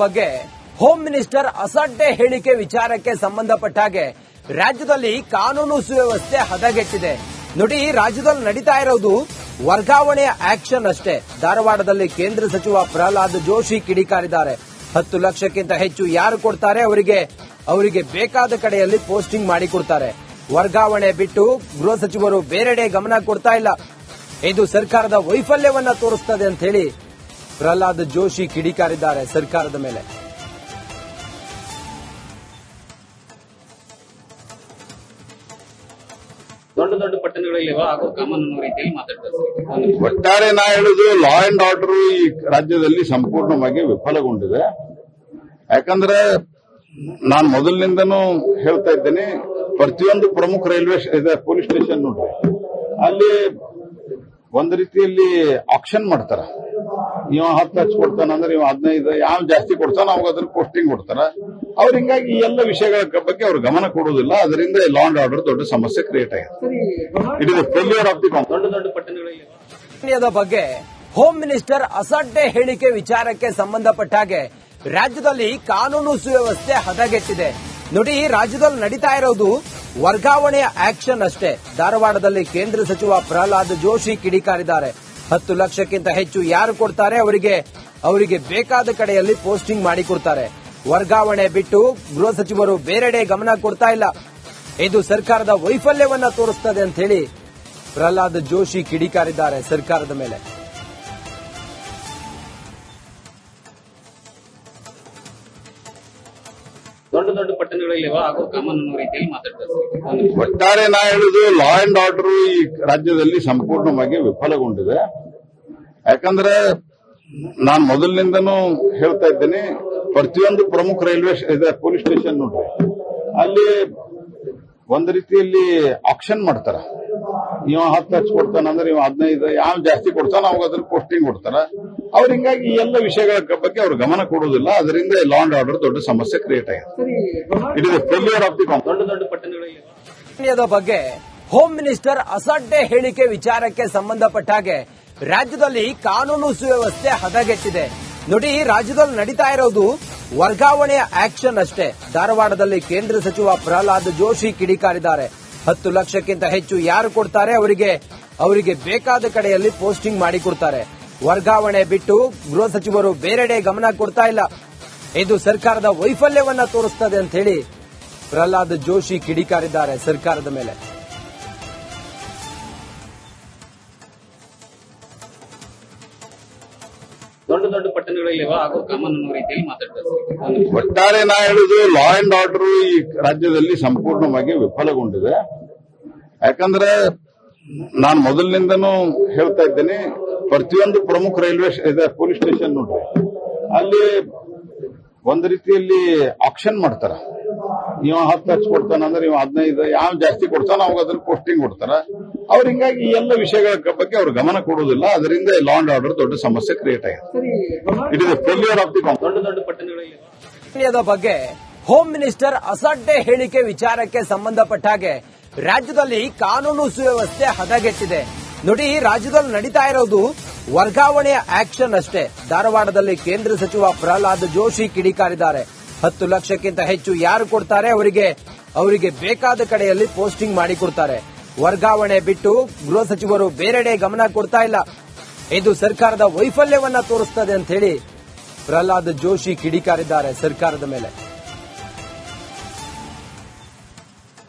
ಬಗ್ಗೆ home minister ಅಸಡ್ಡೆ ಹೇಳಿಕೆ ವಿಚಾರಕ್ಕೆ ಸಂಬಂಧಪಟ್ಟ ಹಾಗೆ ರಾಜ್ಯದಲ್ಲಿ ಕಾನೂನು ಸುವ್ಯವಸ್ಥೆ ಹದಗೆಟ್ಟಿದೆ. ನೋಡಿ, ರಾಜ್ಯದಲ್ಲಿ ನಡೀತಾ ಇರೋದು ವರ್ಗಾವಣೆಯ ಆಕ್ಷನ್ ಅಷ್ಟೇ. ಧಾರವಾಡದಲ್ಲಿ ಕೇಂದ್ರ ಸಚಿವ ಪ್ರಹ್ಲಾದ್ ಜೋಶಿ ಕಿಡಿಕಾರಿದ್ದಾರೆ. 10 ಲಕ್ಷಕ್ಕಿಂತ ಹೆಚ್ಚು ಯಾರು ಕೊಡ್ತಾರೆ ಅವರಿಗೆ ಬೇಕಾದ ಕಡೆಯಲ್ಲಿ ಪೋಸ್ಟಿಂಗ್ ಮಾಡಿಕೊಡ್ತಾರೆ. ವರ್ಗಾವಣೆ ಬಿಟ್ಟು ಗೃಹ ಸಚಿವರು ಬೇರೆಡೆ ಗಮನ ಕೊಡ್ತಾ ಇಲ್ಲ. ಇದು ಸರ್ಕಾರದ ವೈಫಲ್ಯವನ್ನ ತೋರಿಸುತ್ತದೆ ಅಂತ ಹೇಳಿ ಪ್ರಹ್ಲಾದ್ ಜೋಶಿ ಕಿಡಿಕಾರಿದ್ದಾರೆ ಸರ್ಕಾರದ ಮೇಲೆ. ದೊಡ್ಡ ಪಟ್ಟಣಗಳಲ್ಲಿ ಹಾಗೂ ಕಾಮನ್ ರೀತಿಯಲ್ಲಿ ಮಾತಾಡ್ತಾರೆ. ಒಟ್ಟಾರೆ ನಾ ಹೇಳುದು ಲಾ ಅಂಡ್ ಆರ್ಡರ್ ಈ ರಾಜ್ಯದಲ್ಲಿ ಸಂಪೂರ್ಣವಾಗಿ ವಿಫಲಗೊಂಡಿದೆ. ಯಾಕಂದ್ರೆ ನಾನು ಮೊದಲಿನಿಂದನೂ ಹೇಳ್ತಾ ಇದ್ದೇನೆ, ಪ್ರತಿಯೊಂದು ಪ್ರಮುಖ ರೈಲ್ವೆ ಪೊಲೀಸ್ ಸ್ಟೇಷನ್ ನೋಡ್ರಿ, ಅಲ್ಲಿ ಒಂದು ರೀತಿಯಲ್ಲಿ ಆಕ್ಷನ್ ಮಾಡ್ತಾರ. ಇವ 10 ಲಕ್ಷ ಕೊಡ್ತಾನಂದ್ರೆ ಇವ 15, ಯಾವ ಜಾಸ್ತಿ ಕೊಡ್ತಾನ ಅವಾಗ ಅದ್ರ ಪೋಸ್ಟಿಂಗ್ ಕೊಡ್ತಾರ. ಅವ್ರು ಹಿಂಗಾಗಿ ಈ ಎಲ್ಲ ವಿಷಯಗಳ ಬಗ್ಗೆ ಅವ್ರು ಗಮನ ಕೊಡುವುದಿಲ್ಲ. ಅದರಿಂದ ಲಾ ಅಂಡ್ ಆರ್ಡರ್ ದೊಡ್ಡ ಸಮಸ್ಯೆ ಕ್ರಿಯೇಟ್ ಆಗಿದೆ. It is failure of the ದೊಡ್ಡ ಪಟ್ಟಣಗಳಲ್ಲಿ ಬಗ್ಗೆ ಹೋಮ್ ಮಿನಿಸ್ಟರ್ ಅಸಡ್ಡೆ ಹೇಳಿಕೆ ವಿಚಾರಕ್ಕೆ ಸಂಬಂಧಪಟ್ಟ ಹಾಗೆ ರಾಜ್ಯದಲ್ಲಿ ಕಾನೂನು ಸುವ್ಯವಸ್ಥೆ ಹದಗೆಟ್ಟಿದೆ. ನೋಡಿ, ರಾಜ್ಯದಲ್ಲಿ ನಡೀತಾ ಇರೋದು ವರ್ಗಾವಣೆಯ ಆಕ್ಷನ್ ಅಷ್ಟೇ. ಧಾರವಾಡದಲ್ಲಿ ಕೇಂದ್ರ ಸಚಿವ ಪ್ರಹ್ಲಾದ್ ಜೋಶಿ ಕಿಡಿಕಾರಿದ್ದಾರೆ. 10 ಲಕ್ಷಕ್ಕಿಂತ ಹೆಚ್ಚು ಯಾರು ಕೊಡ್ತಾರೆ ಅವರಿಗೆ ಬೇಕಾದ ಕಡೆಯಲ್ಲಿ ಪೋಸ್ಟಿಂಗ್ ಮಾಡಿಕೊಡ್ತಾರೆ. ವರ್ಗಾವಣೆ ಬಿಟ್ಟು ಗೃಹ ಸಚಿವರು ಬೇರೆಡೆ ಗಮನ ಕೊಡ್ತಾ ಇಲ್ಲ. ಇದು ಸರ್ಕಾರದ ವೈಫಲ್ಯವನ್ನ ತೋರಿಸುತ್ತದೆ ಅಂತ ಹೇಳಿ ಪ್ರಹ್ಲಾದ್ ಜೋಶಿ ಕಿಡಿಕಾರಿದ್ದಾರೆ ಸರ್ಕಾರದ ಮೇಲೆ. ದೊಡ್ಡ ಪಟ್ಟಣಗಳಲ್ಲಿ ಹಾಗೂ ಕಾಮನ್ ರೀತಿಯಲ್ಲಿ ಮಾತಾಡ್ತಾರೆ. ಒಟ್ಟಾರೆ ನಾ ಹೇಳುದು ಲಾ ಅಂಡ್ ಆರ್ಡರ್ ಈ ರಾಜ್ಯದಲ್ಲಿ ಸಂಪೂರ್ಣವಾಗಿ ವಿಫಲಗೊಂಡಿದೆ. ಯಾಕಂದ್ರೆ ನಾನು ಮೊದಲಿನಿಂದನೂ ಹೇಳ್ತಾ ಇದ್ದೇನೆ, ಪ್ರತಿಯೊಂದು ಪ್ರಮುಖ ರೈಲ್ವೆ ಪೊಲೀಸ್ ಸ್ಟೇಷನ್ ನೋಡ್ರಿ, ಅಲ್ಲಿ ಒಂದು ರೀತಿಯಲ್ಲಿ ಆಕ್ಷನ್ ಮಾಡ್ತಾರ. ಇವ 10 ಲಕ್ಷ ಕೊಡ್ತಾನಂದ್ರೆ ಇವ 15, ಯಾವ ಜಾಸ್ತಿ ಕೊಡ್ತಾನ ಅವಾಗ ಅದ್ರ ಪೋಸ್ಟಿಂಗ್ ಕೊಡ್ತಾರ. ಅವ್ರು ಹಿಂಗಾಗಿ ಈ ಎಲ್ಲ ವಿಷಯಗಳ ಬಗ್ಗೆ ಅವ್ರು ಗಮನ ಕೊಡುವುದಿಲ್ಲ. ಅದರಿಂದ ಲಾ ಅಂಡ್ ಆರ್ಡರ್ ದೊಡ್ಡ ಸಮಸ್ಯೆ ಕ್ರಿಯೇಟ್ ಆಗಿದೆ. It is failure of the ದೊಡ್ಡ ಪಟ್ಟಣಗಳಲ್ಲಿ ಬಗ್ಗೆ ಹೋಮ್ ಮಿನಿಸ್ಟರ್ ಅಸಡ್ಡೆ ಹೇಳಿಕೆ ವಿಚಾರಕ್ಕೆ ಸಂಬಂಧಪಟ್ಟ ಹಾಗೆ ರಾಜ್ಯದಲ್ಲಿ ಕಾನೂನು ಸುವ್ಯವಸ್ಥೆ ಹದಗೆಟ್ಟಿದೆ. ನೋಡಿ, ರಾಜ್ಯದಲ್ಲಿ ನಡೀತಾ ಇರೋದು ವರ್ಗಾವಣೆಯ ಆಕ್ಷನ್ ಅಷ್ಟೇ. ಧಾರವಾಡದಲ್ಲಿ ಕೇಂದ್ರ ಸಚಿವ ಪ್ರಹ್ಲಾದ್ ಜೋಶಿ ಕಿಡಿಕಾರಿದ್ದಾರೆ. 10 ಲಕ್ಷಕ್ಕಿಂತ ಹೆಚ್ಚು ಯಾರು ಕೊಡ್ತಾರೆ ಅವರಿಗೆ ಬೇಕಾದ ಕಡೆಯಲ್ಲಿ ಪೋಸ್ಟಿಂಗ್ ಮಾಡಿಕೊಡ್ತಾರೆ. ವರ್ಗಾವಣೆ ಬಿಟ್ಟು ಗೃಹ ಸಚಿವರು ಬೇರೆಡೆ ಗಮನ ಕೊಡ್ತಾ ಇಲ್ಲ. ಇದು ಸರ್ಕಾರದ ವೈಫಲ್ಯವನ್ನ ತೋರಿಸುತ್ತದೆ ಅಂತ ಹೇಳಿ ಪ್ರಹ್ಲಾದ್ ಜೋಶಿ ಕಿಡಿಕಾರಿದ್ದಾರೆ ಸರ್ಕಾರದ ಮೇಲೆ. ದೊಡ್ಡ ಪಟ್ಟಣಗಳಲ್ಲಿ ಹಾಗೂ ಕಾಮನ್ ರೀತಿಯಲ್ಲಿ ಮಾತಾಡ್ತಾರೆ. ಒಟ್ಟಾರೆ ನಾ ಹೇಳುದು ಲಾ ಅಂಡ್ ಆರ್ಡರ್ ಈ ರಾಜ್ಯದಲ್ಲಿ ಸಂಪೂರ್ಣವಾಗಿ ವಿಫಲಗೊಂಡಿದೆ. ಯಾಕಂದ್ರೆ ನಾನು ಮೊದಲಿನಿಂದನೂ ಹೇಳ್ತಾ ಇದ್ದೇನೆ, ಪ್ರತಿಯೊಂದು ಪ್ರಮುಖ ರೈಲ್ವೆ ಪೊಲೀಸ್ ಸ್ಟೇಷನ್ ನೋಡ್ರಿ, ಅಲ್ಲಿ ಒಂದು ರೀತಿಯಲ್ಲಿ ಆಕ್ಷನ್ ಮಾಡ್ತಾರ. ಇವ 10 ಲಕ್ಷ ಕೊಡ್ತಾನಂದ್ರೆ ಇವ 15, ಯಾವ ಜಾಸ್ತಿ ಕೊಡ್ತಾನ ಅವಾಗ ಅದ್ರ ಪೋಸ್ಟಿಂಗ್ ಕೊಡ್ತಾರ. ಅವ್ರು ಹಿಂಗಾಗಿ ಈ ಎಲ್ಲ ವಿಷಯಗಳ ಬಗ್ಗೆ ಅವ್ರು ಗಮನ ಕೊಡುವುದಿಲ್ಲ. ಅದರಿಂದ ಲಾ ಅಂಡ್ ಆರ್ಡರ್ ದೊಡ್ಡ ಸಮಸ್ಯೆ ಕ್ರಿಯೇಟ್ ಆಗಿದೆ. It is failure of the ದೊಡ್ಡ ಪಟ್ಟಣಗಳಲ್ಲಿ ಬಗ್ಗೆ ಹೋಮ್ ಮಿನಿಸ್ಟರ್ ಅಸಡ್ಡೆ ಹೇಳಿಕೆ ವಿಚಾರಕ್ಕೆ ಸಂಬಂಧಪಟ್ಟ ಹಾಗೆ ರಾಜ್ಯದಲ್ಲಿ ಕಾನೂನು ಸುವ್ಯವಸ್ಥೆ ಹದಗೆಟ್ಟಿದೆ. ನೋಡಿ, ರಾಜ್ಯದಲ್ಲಿ ನಡೀತಾ ಇರೋದು ವರ್ಗಾವಣೆಯ ಆಕ್ಷನ್ ಅಷ್ಟೇ. ಧಾರವಾಡದಲ್ಲಿ ಕೇಂದ್ರ ಸಚಿವ ಪ್ರಹ್ಲಾದ್ ಜೋಶಿ ಕಿಡಿಕಾರಿದ್ದಾರೆ. 10 ಲಕ್ಷಕ್ಕಿಂತ ಹೆಚ್ಚು ಯಾರು ಕೊಡ್ತಾರೆ ಅವರಿಗೆ ಬೇಕಾದ ಕಡೆಯಲ್ಲಿ ಪೋಸ್ಟಿಂಗ್ ಮಾಡಿಕೊಡ್ತಾರೆ. ವರ್ಗಾವಣೆ ಬಿಟ್ಟು ಗೃಹ ಸಚಿವರು ಬೇರೆಡೆ ಗಮನ ಕೊಡ್ತಾ ಇಲ್ಲ. ಇದು ಸರ್ಕಾರದ ವೈಫಲ್ಯವನ್ನ ತೋರಿಸುತ್ತದೆ ಅಂತ ಹೇಳಿ ಪ್ರಹ್ಲಾದ್ ಜೋಶಿ ಕಿಡಿಕಾರಿದ್ದಾರೆ ಸರ್ಕಾರದ ಮೇಲೆ.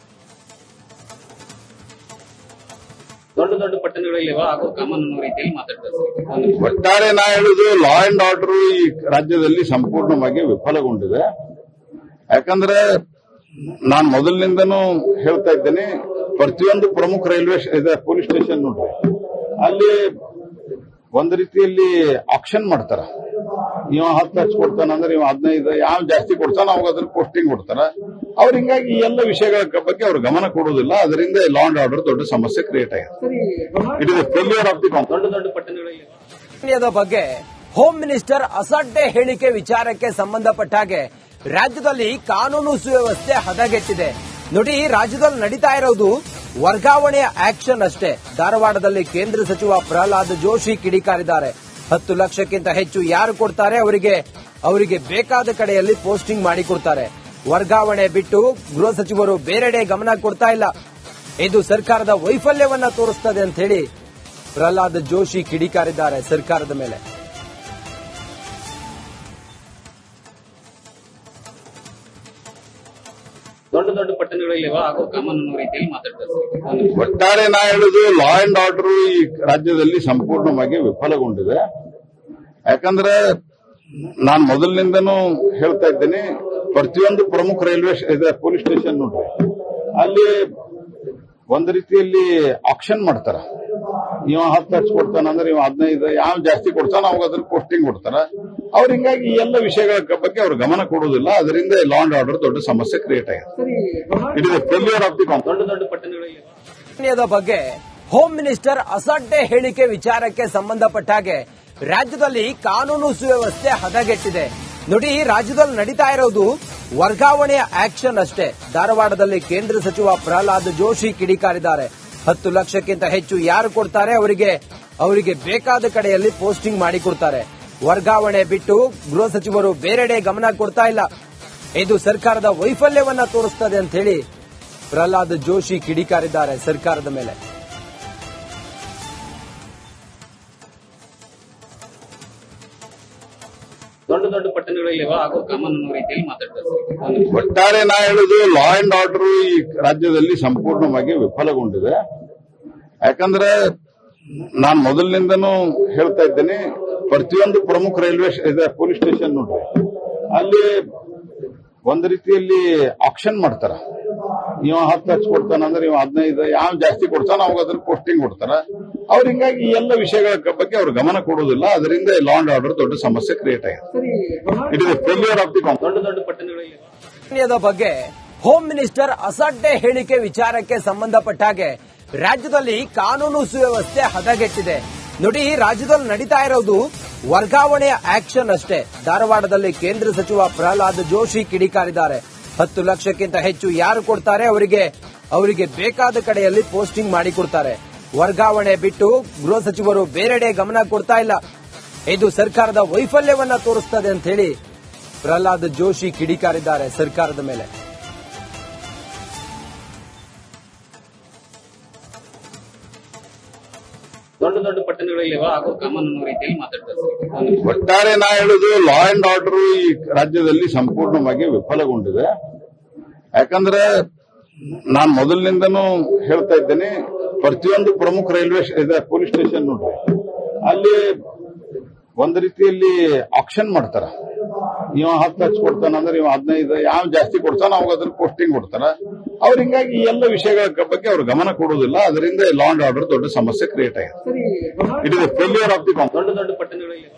ದೊಡ್ಡ ಪಟ್ಟಣಗಳಲ್ಲಿ ಹಾಗೂ ಕಾಮನ್ ರೀತಿಯಲ್ಲಿ ಮಾತಾಡ್ತಾರೆ. ಒಟ್ಟಾರೆ ನಾ ಹೇಳುದು ಲಾ ಅಂಡ್ ಆರ್ಡರ್ ಈ ರಾಜ್ಯದಲ್ಲಿ ಸಂಪೂರ್ಣವಾಗಿ ವಿಫಲಗೊಂಡಿದೆ. ಯಾಕಂದ್ರೆ ನಾನು ಮೊದಲಿನಿಂದನೂ ಹೇಳ್ತಾ ಇದ್ದೇನೆ, ಪ್ರತಿಯೊಂದು ಪ್ರಮುಖ ರೈಲ್ವೆ ಪೊಲೀಸ್ ಸ್ಟೇಷನ್ ನೋಡ್ರಿ, ಅಲ್ಲಿ ಒಂದು ರೀತಿಯಲ್ಲಿ ಆಕ್ಷನ್ ಮಾಡ್ತಾರ. ಇವ 10 ಲಕ್ಷ ಕೊಡ್ತಾನಂದ್ರೆ ಇವ 15, ಯಾವ ಜಾಸ್ತಿ ಕೊಡ್ತಾನ ಅವಾಗ ಅದ್ರ ಪೋಸ್ಟಿಂಗ್ ಕೊಡ್ತಾರ. ಅವ್ರು ಹಿಂಗಾಗಿ ಈ ಎಲ್ಲ ವಿಷಯಗಳ ಬಗ್ಗೆ ಅವ್ರು ಗಮನ ಕೊಡುವುದಿಲ್ಲ. ಅದರಿಂದ ಲಾ ಅಂಡ್ ಆರ್ಡರ್ ದೊಡ್ಡ ಸಮಸ್ಯೆ ಕ್ರಿಯೇಟ್ ಆಗಿದೆ. It is failure of the ದೊಡ್ಡ ಪಟ್ಟಣಗಳಲ್ಲಿ ಬಗ್ಗೆ ಹೋಮ್ ಮಿನಿಸ್ಟರ್ ಅಸಡ್ಡೆ ಹೇಳಿಕೆ ವಿಚಾರಕ್ಕೆ ಸಂಬಂಧಪಟ್ಟ ಹಾಗೆ ರಾಜ್ಯದಲ್ಲಿ ಕಾನೂನು ಸುವ್ಯವಸ್ಥೆ ಹದಗೆಟ್ಟಿದೆ. ನೋಡಿ, ರಾಜ್ಯದಲ್ಲಿ ನಡೀತಾ ಇರೋದು ವರ್ಗಾವಣೆಯ ಆಕ್ಷನ್ ಅಷ್ಟೇ. ಧಾರವಾಡದಲ್ಲಿ ಕೇಂದ್ರ ಸಚಿವ ಪ್ರಹ್ಲಾದ್ ಜೋಶಿ ಕಿಡಿಕಾರಿದ್ದಾರೆ. 10 ಲಕ್ಷಕ್ಕಿಂತ ಹೆಚ್ಚು ಯಾರು ಕೊಡ್ತಾರೆ ಅವರಿಗೆ ಬೇಕಾದ ಕಡೆಯಲ್ಲಿ ಪೋಸ್ಟಿಂಗ್ ಮಾಡಿಕೊಡ್ತಾರೆ. ವರ್ಗಾವಣೆ ಬಿಟ್ಟು ಗೃಹ ಸಚಿವರು ಬೇರೆಡೆ ಗಮನ ಕೊಡ್ತಾ ಇಲ್ಲ. ಇದು ಸರ್ಕಾರದ ವೈಫಲ್ಯವನ್ನ ತೋರಿಸುತ್ತದೆ ಅಂತ ಹೇಳಿ ಪ್ರಹ್ಲಾದ್ ಜೋಶಿ ಕಿಡಿಕಾರಿದ್ದಾರೆ ಸರ್ಕಾರದ ಮೇಲೆ. ದೊಡ್ಡ ದೊಡ್ಡ ಪಟ್ಟಣಗಳಲ್ಲಿ ಆಗೋ ಕಾಮನ್ ಅನ್ನೋ ರೀತಿಯಲ್ಲಿ ಮಾತಾಡ್ತಾರೆ. ಒಟ್ಟಾರೆ ನಾ ಹೇಳುದು ಲಾ ಅಂಡ್ ಆರ್ಡರ್ ಈ ರಾಜ್ಯದಲ್ಲಿ ಸಂಪೂರ್ಣವಾಗಿ ವಿಫಲಗೊಂಡಿದೆ. ಯಾಕಂದ್ರೆ ನಾನು ಮೊದಲಿನಿಂದನೂ ಹೇಳ್ತಾ ಇದ್ದೇನೆ, ಪ್ರತಿಯೊಂದು ಪ್ರಮುಖ ರೈಲ್ವೆ ಪೊಲೀಸ್ ಸ್ಟೇಷನ್ ನೋಡ್ರಿ, ಅಲ್ಲಿ ಒಂದು ರೀತಿಯಲ್ಲಿ ಆಕ್ಷನ್ ಮಾಡ್ತಾರ. ಇವ 10 ಲಕ್ಷ ಕೊಡ್ತಾನಂದ್ರೆ ಇವ 15, ಯಾವ ಜಾಸ್ತಿ ಕೊಡ್ತಾನ ಅವಾಗ ಅದ್ರ ಪೋಸ್ಟಿಂಗ್ ಕೊಡ್ತಾರ. ಅವ್ರು ಹಿಂಗಾಗಿ ಈ ಎಲ್ಲ ವಿಷಯಗಳ ಬಗ್ಗೆ ಅವ್ರು ಗಮನ ಕೊಡುವುದಿಲ್ಲ. ಅದರಿಂದ ಲಾ ಅಂಡ್ ಆರ್ಡರ್ ದೊಡ್ಡ ಸಮಸ್ಯೆ ಕ್ರಿಯೇಟ್ ಆಗಿದೆ. It is failure of the ದೊಡ್ಡ ದೊಡ್ಡ ಪಟ್ಟಣಗಳಲ್ಲಿ ಬಗ್ಗೆ ಹೋಮ್ ಮಿನಿಸ್ಟರ್ ಅಸಡ್ಡೆ ಹೇಳಿಕೆ ವಿಚಾರಕ್ಕೆ ಸಂಬಂಧಪಟ್ಟ ಹಾಗೆ ರಾಜ್ಯದಲ್ಲಿ ಕಾನೂನು ಸುವ್ಯವಸ್ಥೆ ಹದಗೆಟ್ಟಿದೆ. ನೋಡಿ, ರಾಜ್ಯದಲ್ಲಿ ನಡೀತಾ ಇರೋದು ವರ್ಗಾವಣೆಯ ಆಕ್ಷನ್ ಅಷ್ಟೇ. ಧಾರವಾಡದಲ್ಲಿ ಕೇಂದ್ರ ಸಚಿವ ಪ್ರಹ್ಲಾದ್ ಜೋಶಿ ಕಿಡಿಕಾರಿದ್ದಾರೆ. 10 ಲಕ್ಷಕ್ಕಿಂತ ಹೆಚ್ಚು ಯಾರು ಕೊಡ್ತಾರೆ ಅವರಿಗೆ ಬೇಕಾದ ಕಡೆಯಲ್ಲಿ ಪೋಸ್ಟಿಂಗ್ ಮಾಡಿಕೊಡ್ತಾರೆ. ವರ್ಗಾವಣೆ ಬಿಟ್ಟು ಗೃಹ ಸಚಿವರು ಬೇರೆಡೆ ಗಮನ ಕೊಡ್ತಾ ಇಲ್ಲ. ಇದು ಸರ್ಕಾರದ ವೈಫಲ್ಯವನ್ನ ತೋರಿಸುತ್ತದೆ ಅಂತ ಹೇಳಿ ಪ್ರಹ್ಲಾದ್ ಜೋಶಿ ಕಿಡಿಕಾರಿದ್ದಾರೆ ಸರ್ಕಾರದ ಮೇಲೆ. ದೊಡ್ಡ ದೊಡ್ಡ ಪಟ್ಟಣಗಳಲ್ಲಿ ಆಗೋ ಕಾಮನ್ ಅನ್ನೋ ರೀತಿಯಲ್ಲಿ ಮಾತಾಡ್ತಾರೆ. ಒಟ್ಟಾರೆ ನಾ ಹೇಳುದು ಲಾ ಅಂಡ್ ಆರ್ಡರ್ ಈ ರಾಜ್ಯದಲ್ಲಿ ಸಂಪೂರ್ಣವಾಗಿ ವಿಫಲಗೊಂಡಿದೆ. ಯಾಕಂದ್ರೆ ನಾನು ಮೊದಲಿನಿಂದನೂ ಹೇಳ್ತಾ ಇದ್ದೇನೆ, ಪ್ರತಿಯೊಂದು ಪ್ರಮುಖ ರೈಲ್ವೆ ಪೊಲೀಸ್ ಸ್ಟೇಷನ್ ನೋಡ್ರಿ, ಅಲ್ಲಿ ಒಂದು ರೀತಿಯಲ್ಲಿ ಆಕ್ಷನ್ ಮಾಡ್ತಾರ. ಇವ 10 ಲಕ್ಷ ಕೊಡ್ತಾನಂದ್ರೆ ಇವ 15, ಯಾವ ಜಾಸ್ತಿ ಕೊಡ್ತಾನ ಅವಾಗ ಅದ್ರ ಪೋಸ್ಟಿಂಗ್ ಕೊಡ್ತಾರ. ಅವ್ರು ಹಿಂಗಾಗಿ ಈ ಎಲ್ಲ ವಿಷಯಗಳ ಬಗ್ಗೆ ಅವ್ರು ಗಮನ ಕೊಡುವುದಿಲ್ಲ. ಅದರಿಂದ ಲಾ ಅಂಡ್ ಆರ್ಡರ್ ದೊಡ್ಡ ಸಮಸ್ಯೆ ಕ್ರಿಯೇಟ್ ಆಗಿದೆ. It is failure of the ದೊಡ್ಡ ದೊಡ್ಡ ಪಟ್ಟಣಗಳಲ್ಲಿ ಬಗ್ಗೆ ಹೋಮ್ ಮಿನಿಸ್ಟರ್ ಅಸಡ್ಡೆ ಹೇಳಿಕೆ ವಿಚಾರಕ್ಕೆ ಸಂಬಂಧಪಟ್ಟ ಹಾಗೆ ರಾಜ್ಯದಲ್ಲಿ ಕಾನೂನು ಸುವ್ಯವಸ್ಥೆ ಹದಗೆಟ್ಟಿದೆ. ನೋಡಿ, ರಾಜ್ಯದಲ್ಲಿ ನಡೀತಾ ಇರೋದು ವರ್ಗಾವಣೆಯ ಆಕ್ಷನ್ ಅಷ್ಟೇ. ಧಾರವಾಡದಲ್ಲಿ ಕೇಂದ್ರ ಸಚಿವ ಪ್ರಹ್ಲಾದ್ ಜೋಶಿ ಕಿಡಿಕಾರಿದ್ದಾರೆ. 10 ಲಕ್ಷಕ್ಕಿಂತ ಹೆಚ್ಚು ಯಾರು ಕೊಡ್ತಾರೆ ಅವರಿಗೆ ಬೇಕಾದ ಕಡೆಯಲ್ಲಿ ಪೋಸ್ಟಿಂಗ್ ಮಾಡಿಕೊಡ್ತಾರೆ. ವರ್ಗಾವಣೆ ಬಿಟ್ಟು ಗೃಹ ಸಚಿವರು ಬೇರೆಡೆ ಗಮನ ಕೊಡ್ತಾ ಇಲ್ಲ. ಇದು ಸರ್ಕಾರದ ವೈಫಲ್ಯವನ್ನ ತೋರಿಸುತ್ತದೆ ಅಂತ ಹೇಳಿ ಪ್ರಹ್ಲಾದ್ ಜೋಶಿ ಕಿಡಿಕಾರಿದ್ದಾರೆ ಸರ್ಕಾರದ ಮೇಲೆ. ದೊಡ್ಡ ದೊಡ್ಡ ಪಟ್ಟಣಗಳಲ್ಲಿ ಆಗೋ ಕಾಮನ್ ಅನ್ನೋ ರೀತಿಯಲ್ಲಿ ಮಾತಾಡ್ತಾರೆ. ಒಟ್ಟಾರೆ ನಾ ಹೇಳುದು ಲಾ ಅಂಡ್ ಆರ್ಡರ್ ಈ ರಾಜ್ಯದಲ್ಲಿ ಸಂಪೂರ್ಣವಾಗಿ ವಿಫಲಗೊಂಡಿದೆ. ಯಾಕಂದ್ರೆ ನಾನು ಮೊದಲಿನಿಂದನೂ ಹೇಳ್ತಾ ಇದ್ದೇನೆ, ಪ್ರತಿಯೊಂದು ಪ್ರಮುಖ ರೈಲ್ವೆ ಪೊಲೀಸ್ ಸ್ಟೇಷನ್ ನೋಡ್ರಿ, ಅಲ್ಲಿ ಒಂದು ರೀತಿಯಲ್ಲಿ ಆಕ್ಷನ್ ಮಾಡ್ತಾರ. ಇವ 10 ಲಕ್ಷ ಕೊಡ್ತಾನಂದ್ರೆ ಇವ 15, ಯಾವ ಜಾಸ್ತಿ ಕೊಡ್ತಾನ ಅವಾಗ ಅದ್ರ ಪೋಸ್ಟಿಂಗ್ ಕೊಡ್ತಾರ. ಅವ್ರು ಹಿಂಗಾಗಿ ಈ ಎಲ್ಲ ವಿಷಯಗಳ ಬಗ್ಗೆ ಅವ್ರು ಗಮನ ಕೊಡುವುದಿಲ್ಲ. ಅದರಿಂದ ಲಾ ಅಂಡ್ ಆರ್ಡರ್ ದೊಡ್ಡ ಸಮಸ್ಯೆ ಕ್ರಿಯೇಟ್ ಆಗಿದೆ. It is failure of the ದೊಡ್ಡ ದೊಡ್ಡ ಪಟ್ಟಣಗಳಲ್ಲಿ